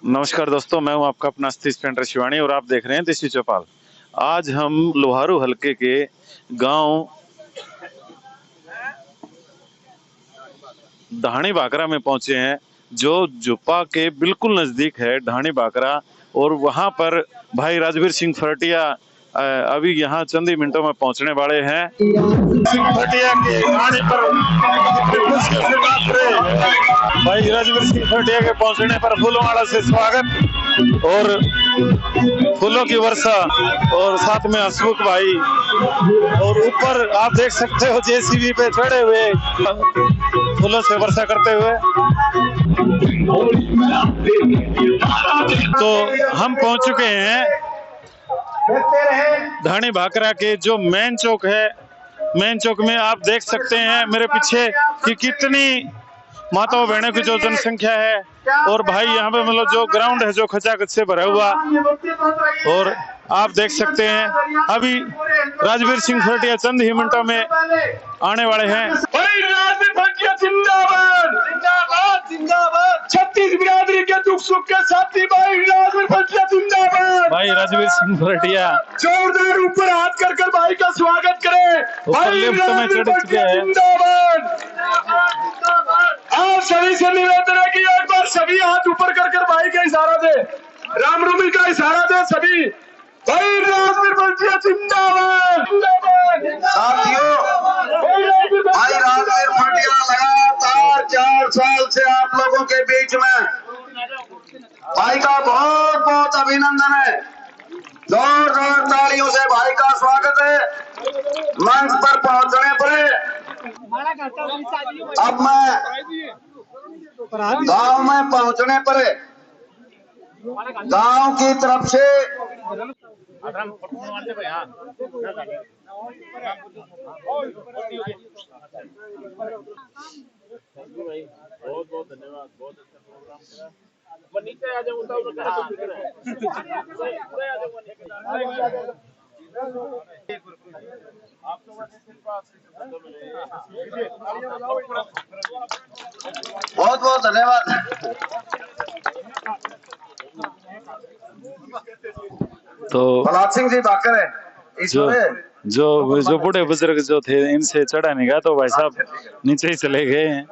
नमस्कार दोस्तों, मैं हूं आपका अपना सतीश पेंटर शिवानी और आप देख रहे हैं देसी चौपाल। आज हम लोहारू हलके के गांव ढाणी बाकरा में पहुंचे हैं, जो जुप्पा के बिल्कुल नजदीक है ढाणी बाकरा। और वहां पर भाई राजवीर सिंह फरटिया अभी यहाँ चंद ही मिनटों में पहुंचने वाले हैं। सिंह फरटिया के आने पर भाई राजवीर सिंह फरटिया के पहुंचने पर फूलों माला से स्वागत और फूलों की वर्षा और साथ में हसमुख भाई। और ऊपर आप देख सकते हो जेसीबी पे चढ़े हुए फूलों से वर्षा करते हुए। तो हम पहुंच चुके हैं ढाणी बाकरा के जो मेन चौक है। मेन चौक में आप देख सकते हैं मेरे पीछे कि कितनी माताओं बहनों की जो जनसंख्या है। और भाई यहाँ पे मतलब जो ग्राउंड है जो खचाखच से भरा हुआ। और आप देख सकते हैं अभी राजवीर सिंह फरटिया चंद ही मिनटों में आने वाले हैं। भाई राजवीर फरटिया जिंदाबाद जिंदाबाद जिंदाबाद। छत्तीस बिरादरी के दुख सुख के साथी भाई राजवीर फरटिया जिंदाबाद। भाई राजवीर सिंह फरटिया जोरदार ऊपर हाथ कर कर भाई का स्वागत करें। भाई राजवीर फरटिया जिंदाबाद। आप सभी से निवेदन है कि एक बार सभी हाथ ऊपर कर कर भाई का इशारा दे, रामनवमी का इशारा दे सभी। भाई राजवीर फरटिया जिंदाबाद जिंदाबाद। साथियों, भाई राजवीर फरटिया लगातार 4 साल से आप लोगों के बीच में, भाई का बहुत बहुत अभिनंदन है। जोरदार तालियों से भाई का स्वागत है। मंच पर पहुंचने पर अब मैं गांव में पहुंचने पर गांव की तरफ से बहुत बहुत धन्यवाद। बहुत अच्छा प्रोग्राम करा। नीचे आ जाऊँ बहुत बहुत धन्यवाद। तो प्रहलाद सिंह जी बाकर है जो बूढ़े बुजुर्ग जो थे इनसे चढ़ा नहीं गया, तो भाई साहब नीचे ही चले गए हैं।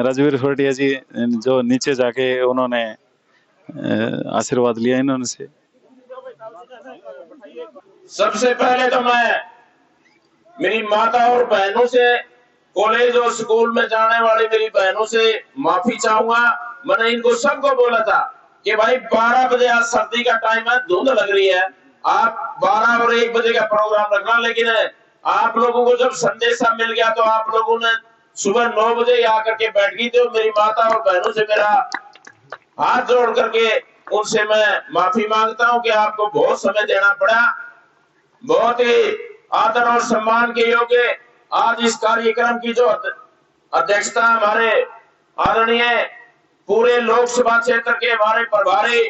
राजवीर फरटिया जी जो नीचे जाके उन्होंने आशीर्वाद लिया इन्होंने से। सबसे पहले तो मैं मेरी माता और बहनों से, कॉलेज और स्कूल में जाने वाली मेरी बहनों से माफी चाहूंगा। मैंने इनको सबको बोला था कि भाई 12 बजे आज सर्दी का टाइम है, धुंध लग रही है, आप 12 और 1 बजे का प्रोग्राम रखना। लेकिन आप लोगों को जब संदेशा मिल गया तो आप लोगों ने सुबह 9 बजे आकर के बैठ गई थी। मेरी माता और बहनों से मेरा हाथ जोड़ करके उनसे मैं माफी मांगता हूं कि आपको बहुत समय देना पड़ा। बहुत ही आदर और सम्मान के योग्य आज इस कार्यक्रम की जो अध्यक्षता हमारे आदरणीय पूरे लोकसभा क्षेत्र के हमारे प्रभारी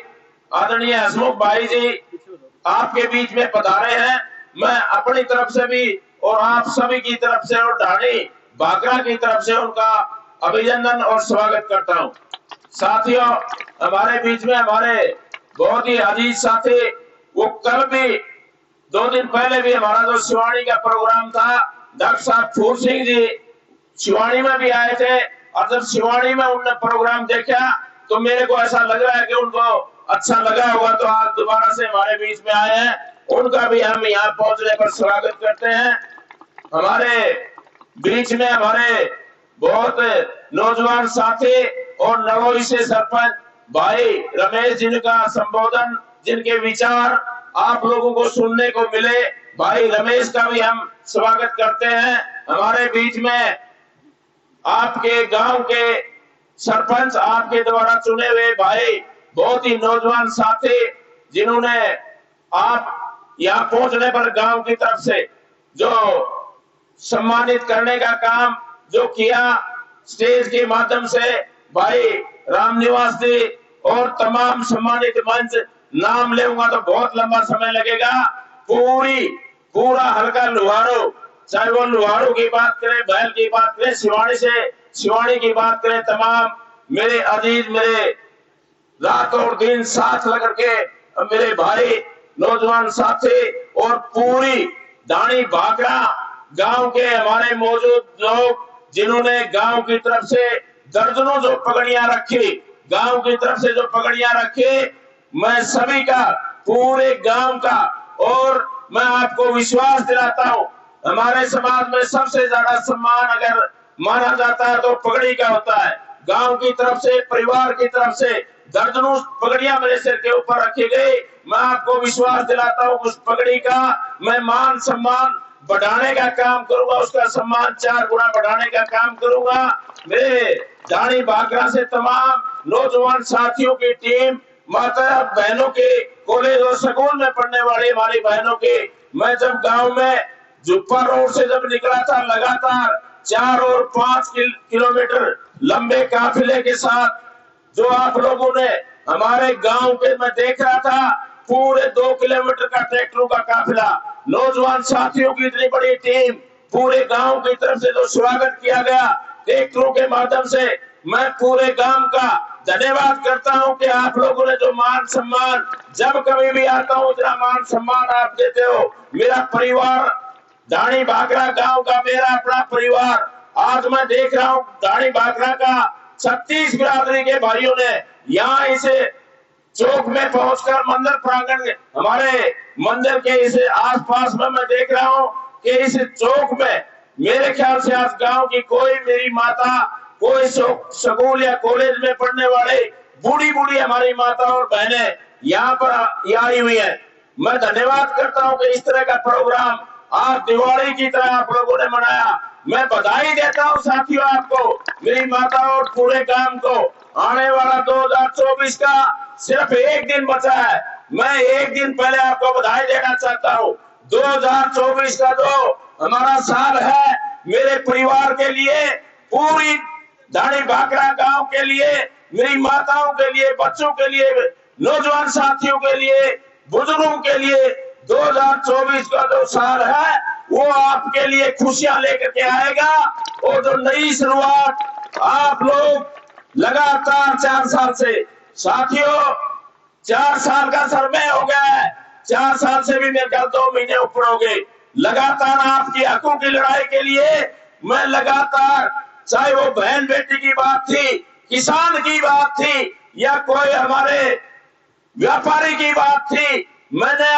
आदरणीय हसमुख भाई जी आपके बीच में पधारे हैं। मैं अपनी तरफ से भी और आप सभी की तरफ से और ढाणी बाकरा की तरफ से उनका अभिनंदन और स्वागत करता हूं। साथियों, हमारे बीच में हमारे बहुत ही अजीज साथी, वो कल भी 2 दिन पहले भी हमारा जो शिवानी का प्रोग्राम था, डॉक्टर साहब फूल सिंह जी शिवानी में भी आए थे। और जब शिवानी में उन्होंने प्रोग्राम देखा तो मेरे को ऐसा लग रहा है कि उनको अच्छा लगा होगा, तो आज दोबारा से हमारे बीच में आए हैं। उनका भी हम यहाँ पहुंचने पर स्वागत करते हैं। हमारे बीच में हमारे बहुत नौजवान साथी और नवोई से सरपंच भाई रमेश, जिनका संबोधन, जिनके विचार आप लोगों को सुनने को मिले, भाई रमेश का भी हम स्वागत करते हैं। हमारे बीच में आपके गांव के सरपंच, आपके द्वारा चुने हुए भाई, बहुत ही नौजवान साथी, जिन्होंने आप यहाँ पहुंचने पर गांव की तरफ से जो सम्मानित करने का काम जो किया स्टेज के माध्यम से, भाई रामनिवास जी और तमाम सम्मानित मंच, नाम लेऊंगा तो बहुत लंबा समय लगेगा। पूरा हल्का लोहारू, चाहे वो लोहारू की बात करें, बैल की बात करें, शिवानी की बात करें, तमाम मेरे अजीज, मेरे रात और दिन साथ लग के मेरे भाई नौजवान साथी और पूरी दानी भाकरा गांव के हमारे मौजूद लोग जिन्होंने गांव की तरफ से दर्जनों जो पगड़ियां रखी, गांव की तरफ से जो पगड़ियां रखी, मैं सभी का, पूरे गांव का, और मैं आपको विश्वास दिलाता हूं हमारे समाज में सबसे ज्यादा सम्मान अगर माना जाता है तो पगड़ी का होता है। गांव की तरफ से, परिवार की तरफ से दर्जनों पगड़ियां मेरे सिर के ऊपर रखी गई। मैं आपको विश्वास दिलाता हूं उस पगड़ी का मैं मान सम्मान बढ़ाने का काम करूंगा, उसका सम्मान 4 गुना बढ़ाने का काम करूंगा। मेरे दानी भाकरा से तमाम नौजवान साथियों की टीम, माता बहनों के, कॉलेज और स्कूल में पढ़ने वाली हमारी बहनों के, मैं जब गांव में जुप्पा रोड से जब निकला था, लगातार 4 और 5 किलोमीटर लंबे काफिले के साथ जो आप लोगों ने हमारे गांव के, मैं देख रहा था पूरे 2 किलोमीटर का ट्रैक्टरों का काफिला, नौजवान साथियों की इतनी बड़ी टीम, पूरे गांव की तरफ से जो स्वागत किया गया ट्रैक्टरों के माध्यम से, मैं पूरे गांव का धन्यवाद करता हूं कि आप लोगों ने जो मान सम्मान, जब कभी भी आता हूं इतना मान सम्मान आप देते हो। मेरा परिवार दानी भाकरा गांव का, मेरा अपना परिवार, आज मैं देख रहा हूं दानी भाकरा का 36 बिरादरी के भाइयों ने यहाँ इसे चौक में पहुंचकर मंदिर प्रांगण, हमारे मंदिर के इस आसपास में मैं देख रहा हूं कि इस चौक में मेरे ख्याल से आज गांव की कोई मेरी माता, कोई स्कूल या कॉलेज में पढ़ने वाले बूढ़ी बूढ़ी हमारी माता और बहनें यहाँ पर आई हुई है। मैं धन्यवाद करता हूं कि इस तरह का प्रोग्राम आज दिवाली की तरह आप लोगों ने मनाया। मैं बधाई देता हूं साथियों आपको, मेरी माता और पूरे गांव को। आने वाला 2024 का सिर्फ एक दिन बचा है, मैं एक दिन पहले आपको बधाई देना चाहता हूं। 2024 का जो हमारा साल है, मेरे परिवार के लिए, पूरी दानी भाकरा गांव के लिए, मेरी माताओं के लिए, बच्चों के लिए, नौजवान साथियों के लिए, बुजुर्गों के लिए 2024 का जो साल है वो आपके लिए खुशियां लेकर के आएगा। और जो नई शुरुआत आप लोग लगातार 4 साल से, साथियों 4 साल का समय हो गया है, 4 साल से भी मेरे ख्याल 2 महीने ऊपर हो गए, लगातार आपकी हकों की लड़ाई के लिए मैं लगातार, चाहे वो बहन बेटी की बात थी, किसान की बात थी, या कोई हमारे व्यापारी की बात थी, मैंने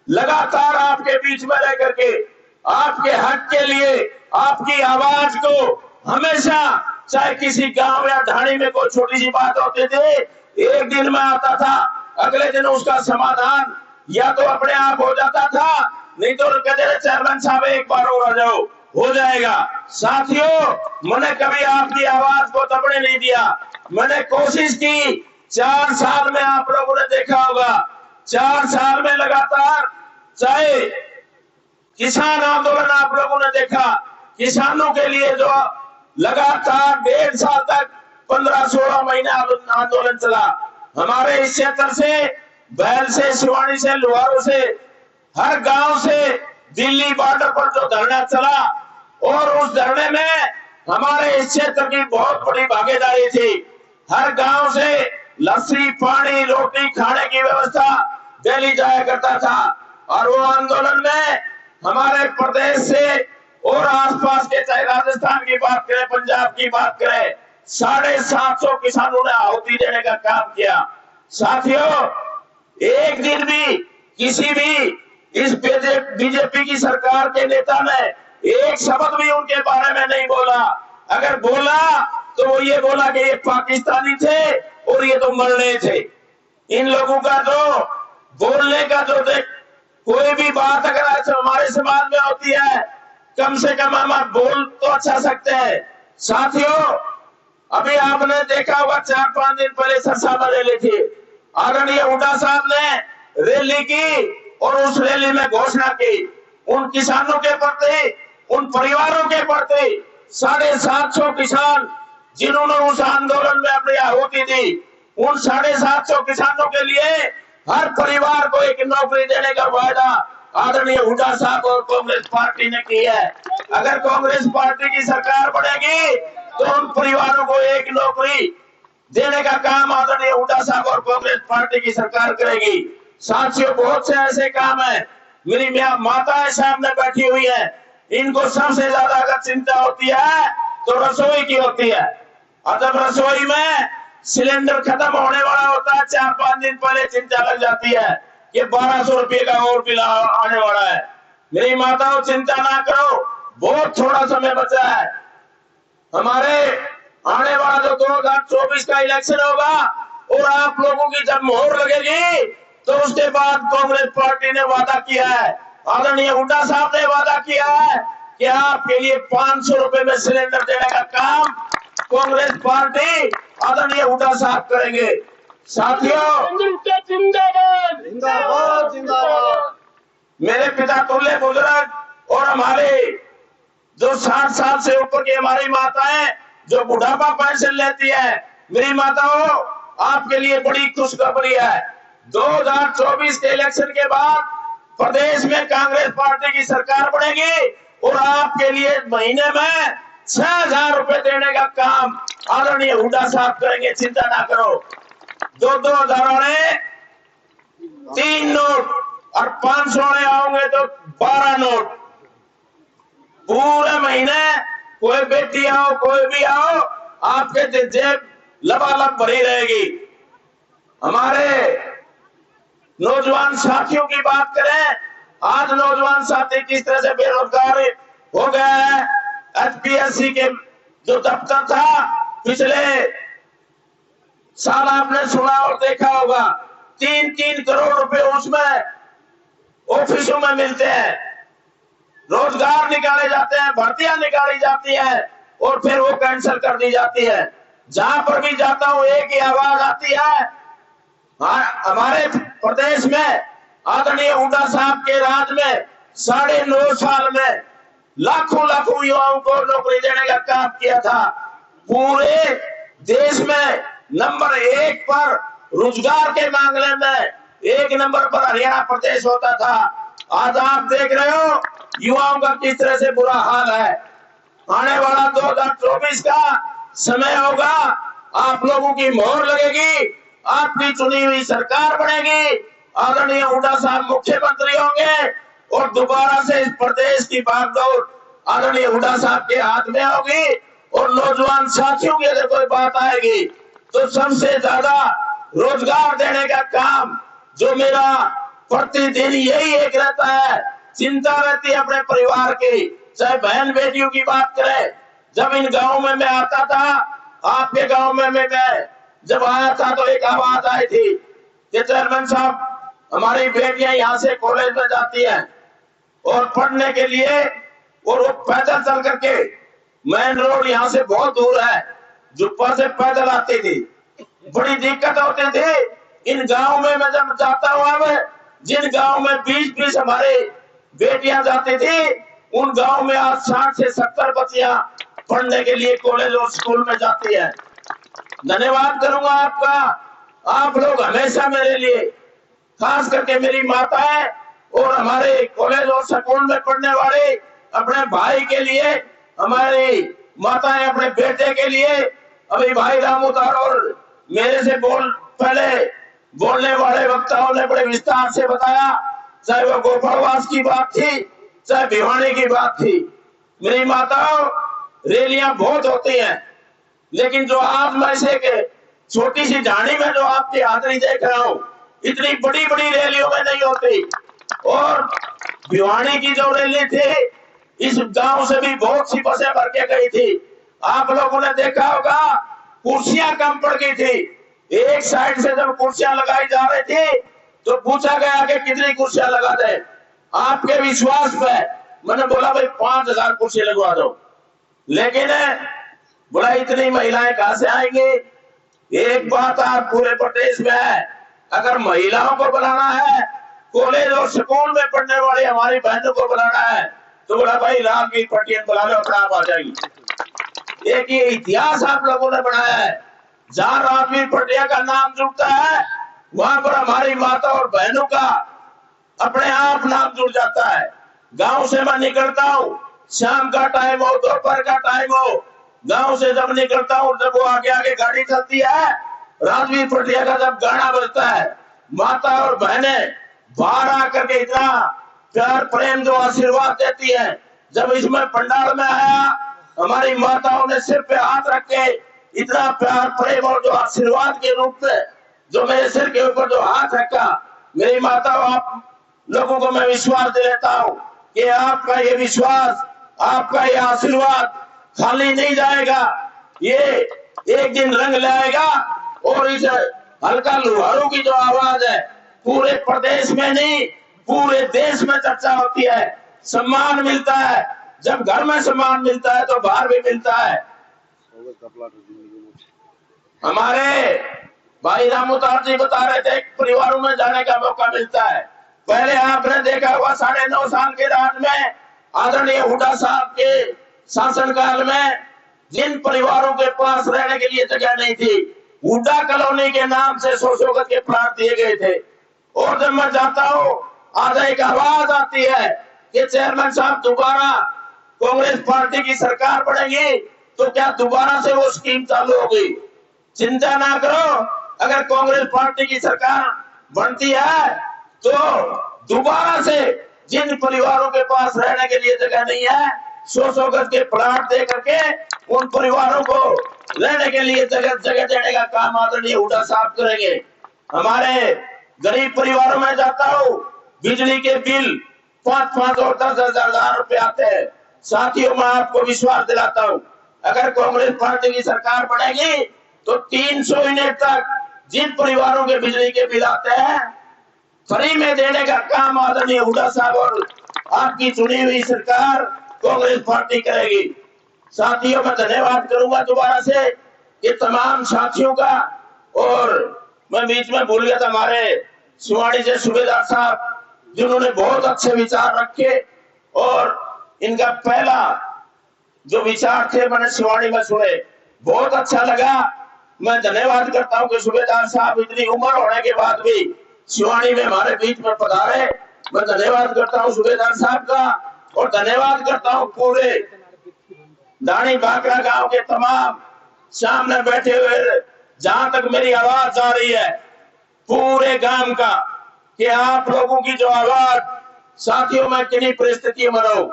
लगातार आपके बीच में रह करके आपके हक के लिए आपकी आवाज को हमेशा, चाहे किसी गांव या ढाणी में कोई छोटी सी बात होती थी, एक दिन में आता था, अगले दिन उसका समाधान या तो अपने आप हो जाता था, नहीं तो कहते थे चेयरमैन साहब एक बार और आ जाओ, हो जाएगा। साथियों मैंने कभी आपकी आवाज को दबने नहीं दिया, मैंने कोशिश की। 4 साल में आप लोगों ने देखा होगा, 4 साल में लगातार, चाहे किसान आंदोलन आप लोगों ने देखा, किसानों के लिए जो लगातार 1.5 साल तक 15-16 महीने आंदोलन चला, हमारे इस क्षेत्र से, बैल से, शिवानी से, लोहारों से, हर गांव से दिल्ली बॉर्डर पर जो धरना चला, और उस धरने में हमारे इस क्षेत्र की बहुत बड़ी भागीदारी थी। हर गांव से लस्सी, पानी, रोटी खाने की व्यवस्था दिल्ली जाया करता था, और वो आंदोलन में हमारे प्रदेश से और आसपास के, चाहे राजस्थान की बात करें, पंजाब की बात करें, 750 किसानों ने आहुति देने का काम किया। साथियों एक दिन भी किसी भी इस बीजेपी की सरकार के नेता ने एक शब्द भी उनके बारे में नहीं बोला। अगर बोला तो वो ये बोला कि ये पाकिस्तानी थे और ये तो मरने थे। इन लोगों का जो बोलने का जो कोई भी बात अगर ऐसे हमारे समाज में होती है, कम से कम हम बोल तो अच्छा सकते हैं। साथियों अभी आपने देखा होगा 4-5 दिन पहले सरसा में रैली थी, आदरणीय हुड्डा साहब ने रैली की और उस रैली में घोषणा की उन किसानों के प्रति, उन परिवारों के प्रति, 750 किसान जिन्होंने उस आंदोलन में अपनी आहुति दी, उन 750 किसानों के लिए हर परिवार को एक नौकरी देने का वायदा आदरणीय हुड्डा साहब और कांग्रेस पार्टी ने की है। अगर कांग्रेस पार्टी की सरकार बनेगी तो उन परिवारों को एक नौकरी देने का काम आदरणीय हुड्डा साहब और कांग्रेस पार्टी की सरकार करेगी। साथियों, बहुत से ऐसे काम है, मेरी माताएं सामने बैठी हुई है, इनको सबसे ज्यादा अगर चिंता होती है तो रसोई की होती है। और जब रसोई में सिलेंडर खत्म होने वाला होता है, 4-5 दिन पहले चिंता लग जाती है कि 1200 रुपये का और बिल आने वाला है। मेरी माताओं, चिंता ना करो, बहुत थोड़ा समय बचा है। हमारे आने वाला जो 2024 का इलेक्शन होगा और आप लोगों की जब मोहर लगेगी तो उसके बाद कांग्रेस पार्टी ने वादा किया है, आदरणीय हुड्डा साहब ने वादा किया है कि आपके लिए 500 रुपए में सिलेंडर देने का काम कांग्रेस पार्टी आदरणीय हुड्डा साहब करेंगे। साथियों, जिंदाबाद जिंदाबाद जिंदाबाद। मेरे पिता तुल्य बुजुर्ग और हमारे जो 60 साल से ऊपर की हमारी माताएं जो बुढ़ापा पेंशन लेती है, मेरी माताओं, आपके लिए बड़ी खुशखबरी है। 2024 के इलेक्शन के बाद प्रदेश में कांग्रेस पार्टी की सरकार बनेगी और आपके लिए महीने में 6000 रुपए देने का काम आदरणीय हुड्डा साहब करेंगे, चिंता ना करो। 2-2 वाले 3 नोट और 500 वाले आओगे तो 12 नोट। पूरे महीने कोई बेटी आओ कोई भी आओ, आपके जेब लबालब भरी रहेगी। हमारे नौजवान साथियों की बात करें, आज नौजवान साथी किस तरह से बेरोजगार हो गया है। एचपीएससी के जो दफ्तर था, पिछले साल आपने सुना और देखा होगा, 3-3 करोड़ रुपए उसमें ऑफिसों में मिलते हैं। रोजगार निकाले जाते हैं, भर्तियां निकाली जाती है और फिर वो कैंसिल कर दी जाती है। जहां पर भी जाता हूं एक ही आवाज आती है, हमारे प्रदेश में आदरणीय हुड्डा साहब के राज में 9.5 साल में लाखों युवाओं को नौकरी देने का काम किया था। पूरे देश में नंबर 1 पर रोजगार के मामले में 1 नंबर पर हरियाणा प्रदेश होता था। आज आप देख रहे हो युवाओं का किस तरह से बुरा हाल है। आने वाला 2024 का समय होगा, आप लोगों की मोहर लगेगी, आपकी चुनी हुई सरकार बनेगी, आदरणीय हुड्डा साहब मुख्यमंत्री होंगे और दोबारा से इस प्रदेश की बागडोर आदरणीय हुड्डा साहब के हाथ में होगी। और नौजवान साथियों की अगर कोई बात आएगी तो सबसे ज्यादा रोजगार देने का काम जो मेरा प्रतिदिन यही एक रहता है, चिंता रहती है अपने परिवार की, चाहे बहन बेटियों की बात करें। जब इन गाँव में मैं आता था, आपके गाँव में मैं जब आया था तो एक आवाज आई थी कि चेयरमैन साहब, हमारी बेटियां यहाँ से कॉलेज में जाती हैं और पढ़ने के लिए, और वो पैदल चल करके, मेन रोड यहाँ से बहुत दूर है, जुप्पा से पैदल आती थी, बड़ी दिक्कत होती थी। इन गाँव में मैं जब जाता हुआ, जिन गाँव में 20-20 हमारे बेटियां जाती थी, उन गाँव में आज 60 से 70 बच्चियां पढ़ने के लिए कॉलेज और स्कूल में जाती है। धन्यवाद करूंगा आपका, आप लोग हमेशा मेरे लिए, खास करके मेरी माताएं और हमारे कॉलेज और स्कूल में पढ़ने वाले अपने भाई के लिए, हमारी माताएं अपने बेटे के लिए। अभी भाई रामोदार और मेरे से पहले बोलने वाले वक्ताओं ने बड़े विस्तार से बताया, चाहे वो गोपालवास की बात थी, चाहे भिवानी की बात थी। मेरी माताओं, रैलियां बहुत होती हैं, लेकिन जो आज मैं से के छोटी सी ढाणी में जो आपकी हाजिरी देख रहा हूं, इतनी बड़ी बड़ी रैलियों में नहीं होती। और भिवानी की जो रैली थी, इस गांव से भी बहुत सी बसें भर के गई थी। आप लोगों ने देखा होगा, कुर्सियां कम पड़ गई थी। एक साइड से जब कुर्सियां लगाई जा रही थी तो पूछा गया कि कितनी कुर्सियां लगा दे। आपके विश्वास पे मैंने बोला भाई 5000 कुर्सी लगवा दो, लेकिन बोला इतनी महिलाएं कहां से आएंगी। एक बात आप पूरे प्रदेश में है, अगर महिलाओं को बुलाना है, कॉलेज और स्कूल में पढ़ने वाली हमारी बहनों को बुलाना है, तो बोला भाई रामवीर पटियाल बुला लो, अपना आप आ जाएगी। एक ये इतिहास आप लोगों ने बनाया है, जहां रामवीर पटियाल का नाम जुड़ता है, वहां पर हमारी माता और बहनों का अपने आप नाम जुड़ जाता है। गांव से मैं निकलता हूं, शाम का टाइम हो, दोपहर का टाइम हो, गांव से जब निकलता हूँ जब वो आगे आगे गाड़ी चलती है, राजवीर फटिया का जब गाना बजता है, माता और बहनें बाहर आकर के इतना प्यार प्रेम जो आशीर्वाद देती है। जब इसमें पंडाल में आया, हमारी माताओं ने सिर पे हाथ रख के इतना प्यार प्रेम और जो आशीर्वाद के रूप में जो मेरे सिर के ऊपर जो हाथ रखा, मेरी माताओं आप लोगों को मैं विश्वास दिलाता हूँ कि आपका ये विश्वास, आपका ये आशीर्वाद खाली नहीं जाएगा। ये एक दिन रंग लाएगा और इस हल्का लुहारू की जो आवाज है पूरे प्रदेश में नहीं पूरे देश में चर्चा होती है। सम्मान मिलता है, जब घर में सम्मान मिलता है तो बाहर भी मिलता है। हमारे भाई रामोतार जी बता रहे थे परिवारों में जाने का मौका मिलता है। पहले आपने देखा हुआ 9.5 साल के राज में आदरणीय हुड्डा साहब के शासनकाल में जिन परिवारों के पास रहने के लिए जगह नहीं थी, हुड्डा कॉलोनी के नाम से 100 गज के प्लाट दिए गए थे। और जब मैं जाता हूँ आज एक आवाज आती है कि चेयरमैन साहब दोबारा कांग्रेस पार्टी की सरकार बनेगी तो क्या दोबारा से वो स्कीम चालू होगी। चिंता ना करो, अगर कांग्रेस पार्टी की सरकार बनती है तो दोबारा से जिन परिवारों के पास रहने के लिए जगह नहीं है 100 गज के प्लाट दे करके उन परिवारों को रहने के लिए जगह देने का काम आदरणीय हुड्डा साहब करेंगे। हमारे गरीब परिवारों में जाता हूँ, बिजली के बिल 5-5 और 10,000 रुपए आते हैं। साथियों, मैं आपको विश्वास दिलाता हूँ अगर कांग्रेस पार्टी की सरकार बनेगी तो 300 यूनिट तक जिन परिवारों के बिजली के बिल आते हैं फ्री में देने का काम आदरणीय हुड्डा साहब और आपकी चुनी हुई सरकार कांग्रेस पार्टी करेगी। साथियों, मैं धन्यवाद करूंगा दोबारा से ये तमाम साथियों का। और मैं बीच में भूल गया था हमारे सिवाड़ी से सूबेदार साहब जिन्होंने बहुत अच्छे विचार रखे और इनका पहला जो विचार थे मैंने सिवाड़ी में सुने, बहुत अच्छा लगा। मैं धन्यवाद करता हूं कि सूबेदार साहब इतनी उम्र होने के बाद भी सिवाड़ी में हमारे बीच में पधारे। मैं धन्यवाद करता हूं सूबेदार साहब का और धन्यवाद करता हूं पूरे दानी बाकरा गांव के तमाम सामने बैठे हुए, जहां तक मेरी आवाज जा रही है पूरे गांव का, कि आप लोगों की जो आवाज, साथियों मैं किन्हीं परिस्थितियों में रहूं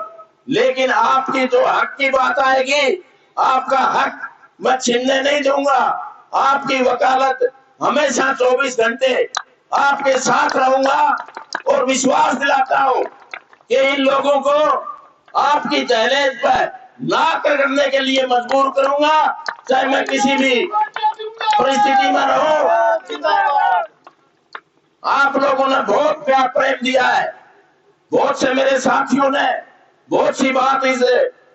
लेकिन आपकी जो हक की बात आएगी, आपका हक मैं छीनने नहीं दूंगा। आपकी वकालत हमेशा 24 घंटे आपके साथ रहूंगा और विश्वास दिलाता हूं कि इन लोगों को आपकी दहलीज पर ना करने के लिए मजबूर करूंगा, चाहे मैं किसी भी परिस्थिति में रहूं। आप लोगों ने बहुत प्यार प्रेम दिया है, बहुत से मेरे साथियों ने बहुत सी बात इस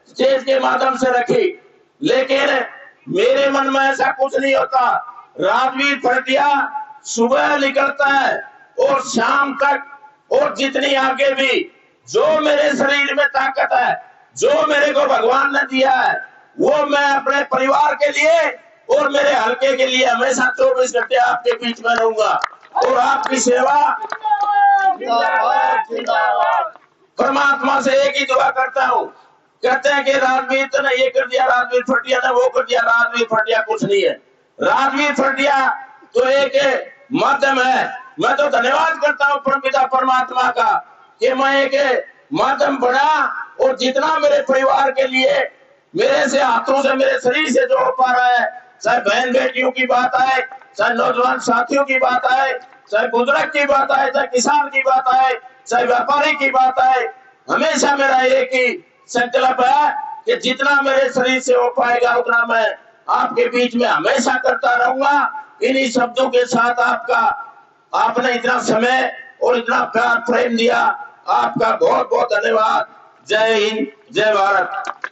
स्टेज के माध्यम से रखी, लेकिन मेरे मन में ऐसा कुछ नहीं होता। राजवीर फटिया सुबह निकलता है और शाम तक और जितनी आगे भी जो मेरे शरीर में ताकत है, जो मेरे को भगवान ने दिया है, वो मैं अपने परिवार के लिए और मेरे हल्के के लिए हमेशा 24 घंटे आपके बीच में रहूंगा और आपकी सेवा। परमात्मा से एक ही दुआ करता हूँ, कहते हैं कि राजवीर तो ने ये कर दिया, राजवीर फटिया ने वो कर दिया। राजवीर फटिया कुछ नहीं है, राजवीर फटिया तो एक माध्यम है। मैं तो धन्यवाद करता हूँ परमपिता परमात्मा का कि मैं एक माध्यम बना और जितना मेरे परिवार के लिए मेरे से हाथों से मेरे शरीर से जो हो पा रहा है, चाहे बहन बेटियों की बात आए, चाहे नौजवान साथियों की बात आए, चाहे बुजुर्ग की बात आए, चाहे किसान की बात आए, चाहे व्यापारी की बात आए, हमेशा मेरा एक ही संकल्प है कि जितना मेरे शरीर से हो पाएगा उतना मैं आपके बीच में हमेशा करता रहूंगा। इन्हीं शब्दों के साथ आपने इतना समय और इतना प्यार प्रेम दिया, आपका बहुत बहुत धन्यवाद। जय हिंद, जय भारत।